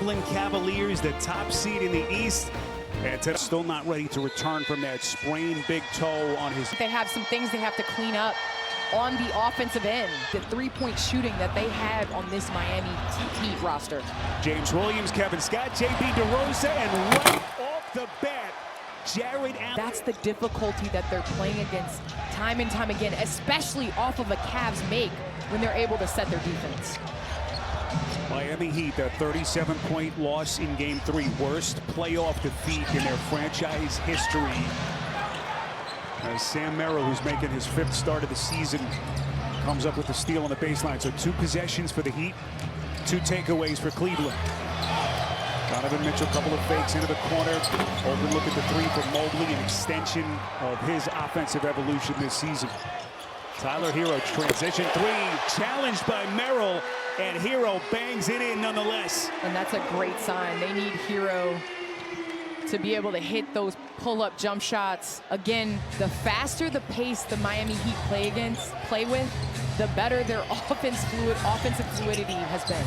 Cleveland Cavaliers, the top seed in the East. And still not ready to return from that sprained big toe on his. They have some things they have to clean up on the offensive end. The three-point shooting that they have on this Miami Heat roster. James Williams, Kevin Scott, J.B. DeRosa, and right off the bat, Jared Allen. That's the difficulty that they're playing against time and time again, especially off of a Cavs make when they're able to set their defense. Miami Heat, a 37-point loss in Game 3. Worst playoff defeat in their franchise history. As Sam Merrill, who's making his 5th start of the season, comes up with the steal on the baseline. So 2 possessions for the Heat, 2 takeaways for Cleveland. Donovan Mitchell, couple of fakes into the corner. Open look at the 3 for Mobley, an extension of his offensive evolution this season. Tyler Hero, transition 3, challenged by Merrill, and Hero bangs it in nonetheless. And that's a great sign. They need Hero to be able to hit those pull-up jump shots. Again, the faster the pace the Miami Heat play with, the better their offensive fluidity has been.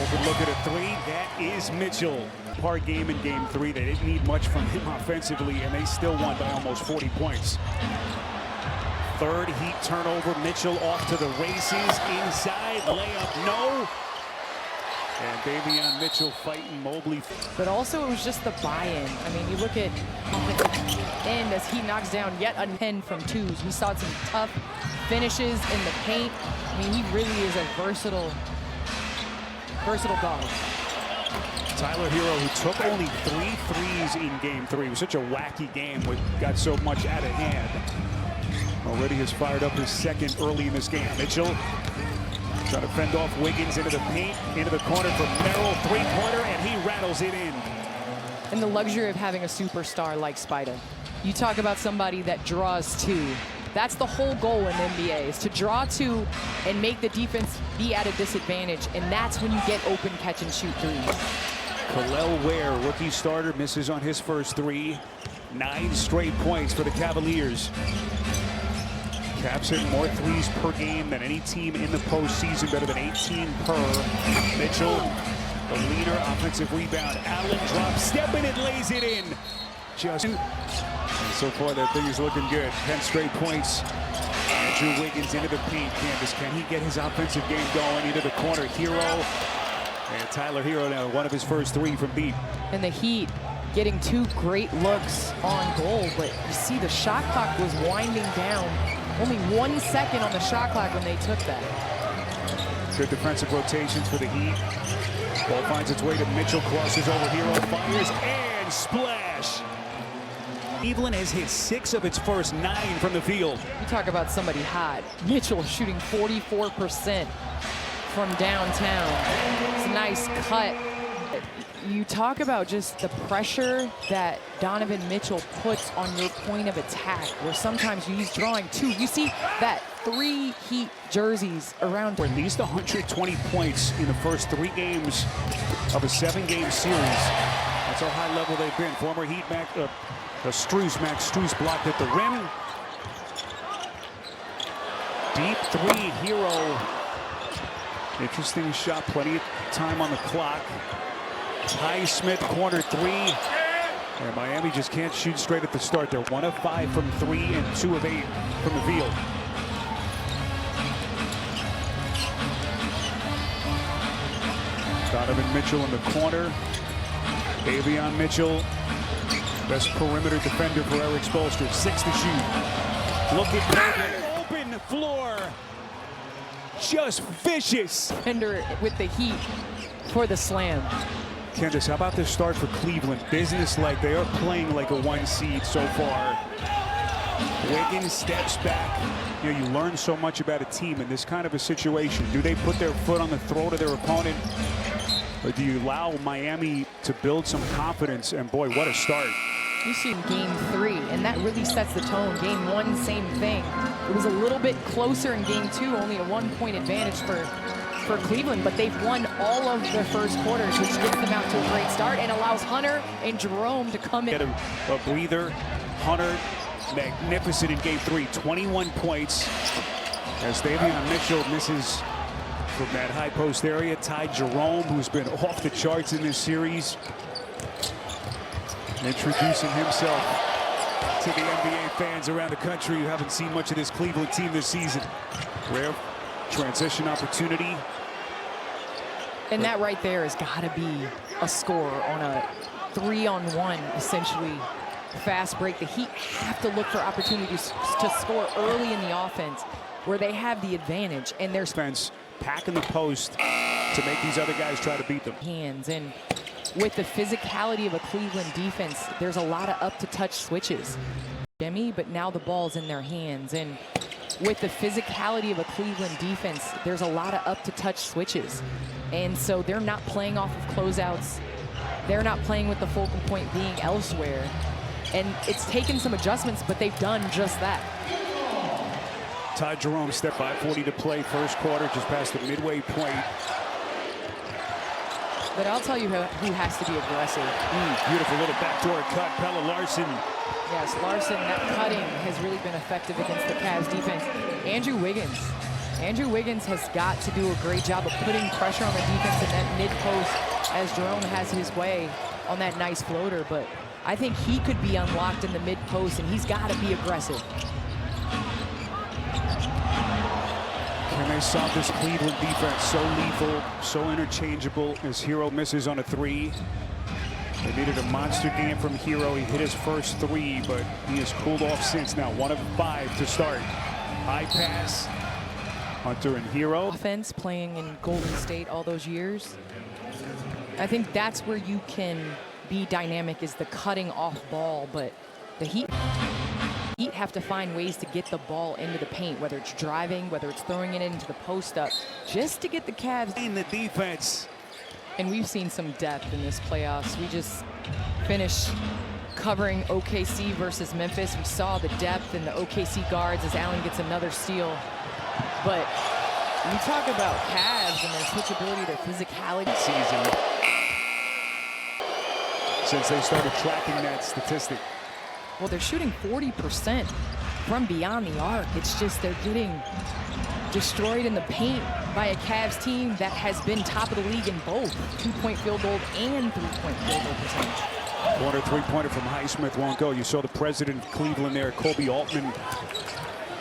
Open look at a 3, that is Mitchell. Hard game in Game 3. They didn't need much from him offensively, and they still won by almost 40 points. 3rd Heat turnover. Mitchell off to the races. Inside, layup, no. And Davion Mitchell fighting Mobley. But also, it was just the buy-in. I mean, you look at the end as he knocks down yet a 10 from 2s. We saw some tough finishes in the paint. I mean, he really is a versatile guard. Tyler Hero, who took only 3 threes in Game 3. It was such a wacky game, got so much out of hand. Already has fired up his 2nd early in this game. Mitchell trying to fend off Wiggins into the paint, into the corner for Merrill, 3-pointer, and he rattles it in. And the luxury of having a superstar like Spida. You talk about somebody that draws 2. That's the whole goal in the NBA, is to draw 2 and make the defense be at a disadvantage. And that's when you get open catch and shoot 3s. Kel'el Ware, rookie starter, misses on his first 3. 9 straight points for the Cavaliers. Cavs hitting more 3s per game than any team in the postseason, better than 18 per. Mitchell, the leader, offensive rebound. Allen drops, stepping it, lays it in. And so far, that thing is looking good. 10 straight points. Andrew Wiggins into the paint. Candace, can he get his offensive game going into the corner? Hero and Tyler Hero now, one of his first 3 from deep. And the Heat getting 2 great looks on goal, but you see the shot clock was winding down. Only 1 second on the shot clock when they took that. Good defensive rotations for the Heat. Ball finds its way to Mitchell, crosses over Hero, fires, and splash. Cleveland has hit 6 of its first 9 from the field. You talk about somebody hot. Mitchell shooting 44% from downtown. It's a nice cut. You talk about just the pressure that Donovan Mitchell puts on your point of attack, where sometimes he's drawing 2. You see that 3 Heat jerseys around. For at least 120 points in the first 3 games of a 7-game series. That's how high level they've been. Former Heat Max Strus blocked at the rim. Deep 3, Hero. Interesting shot, plenty of time on the clock. Highsmith, corner 3. And Miami just can't shoot straight at the start. They're 1 of 5 from 3 and 2 of 8 from the field. Donovan Mitchell in the corner. Davion Mitchell, best perimeter defender for Eric Spoelstra. 6 to shoot. Look at open floor. Just vicious. Defender with the Heat for the slam. Candace, how about this start for Cleveland? Business-like. They are playing like a 1 seed so far. Wiggins steps back. You know, you learn so much about a team in this kind of a situation. Do they put their foot on the throat of their opponent? Or do you allow Miami to build some confidence? And boy, what a start. You see Game 3, and that really sets the tone. Game 1, same thing. It was a little bit closer in Game 2, only a 1-point advantage for Cleveland, but they've won all of their first quarters, which gets them out to a great start and allows Hunter and Jerome to come in. Get a breather. Hunter, magnificent in Game 3, 21 points. As Davion Mitchell misses from that high post area. Ty Jerome, who's been off the charts in this series, introducing himself to the NBA fans around the country who haven't seen much of this Cleveland team this season. Rare transition opportunity. And that right there has got to be a score on a 3-on-1, essentially, fast break. The Heat have to look for opportunities to score early in the offense where they have the advantage. And their defense packing the post to make these other guys try to beat them. Hands. And with the physicality of a Cleveland defense, there's a lot of up-to-touch switches. But now the ball's in their hands. And with the physicality of a Cleveland defense, there's a lot of up-to-touch switches. And so they're not playing off of closeouts. They're not playing with the focal point being elsewhere. And it's taken some adjustments, but they've done just that. Ty Jerome step by, 40 to play, first quarter, just past the midway point. But I'll tell you who has to be aggressive. Beautiful little backdoor cut, Pelle Larsson. Yes, Larsson, that cutting has really been effective against the Cavs defense. Andrew Wiggins. Andrew Wiggins has got to do a great job of putting pressure on the defense in that mid-post as Jerome has his way on that nice floater. But I think he could be unlocked in the mid-post, and he's got to be aggressive. Can they stop this Cleveland defense? So lethal, so interchangeable as Hero misses on a three. They needed a monster game from Hero. He hit his first three, but he has cooled off since. Now 1 of 5 to start. High pass. Hunter and Hero. Offense playing in Golden State all those years. I think that's where you can be dynamic, is the cutting off ball, but the Heat have to find ways to get the ball into the paint, whether it's driving, whether it's throwing it into the post up, just to get the Cavs in the defense. And we've seen some depth in this playoffs. We just finished covering OKC versus Memphis. We saw the depth in the OKC guards as Allen gets another steal. But when you talk about Cavs and their switchability, their physicality season since they started tracking that statistic. Well, they're shooting 40% from beyond the arc. It's just they're getting destroyed in the paint by a Cavs team that has been top of the league in both 2-point field goal and 3-point field goal percentage. Corner three-pointer from Highsmith won't go. You saw the president of Cleveland there, Kobe Altman.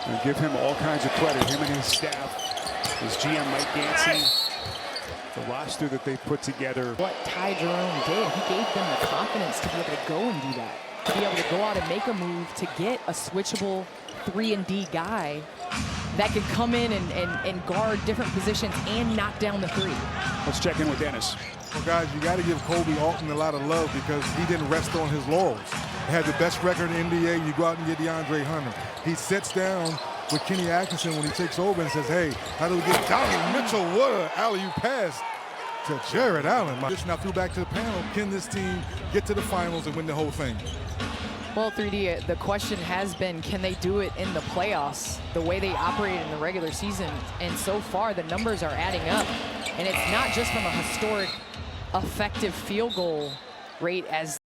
And give him all kinds of credit, him and his staff, his GM Mike Yancey, the roster that they put together. What Ty Jerome did, he gave them the confidence to be able to go and do that, to be able to go out and make a move to get a switchable 3-and-D guy that could come in and guard different positions and knock down the three. Let's check in with Dennis. Well, guys, you got to give Kobe Altman a lot of love because he didn't rest on his laurels. He had the best record in the NBA. You go out and get DeAndre Hunter. He sits down with Kenny Atkinson when he takes over and says, hey, how do we get Donovan Mitchell? What an alley-oop pass to Jared Allen. Now threw back to the panel. Can this team get to the finals and win the whole thing? Well, 3D, the question has been, can they do it in the playoffs the way they operated in the regular season? And so far, the numbers are adding up. And it's not just from a historic effective field goal rate as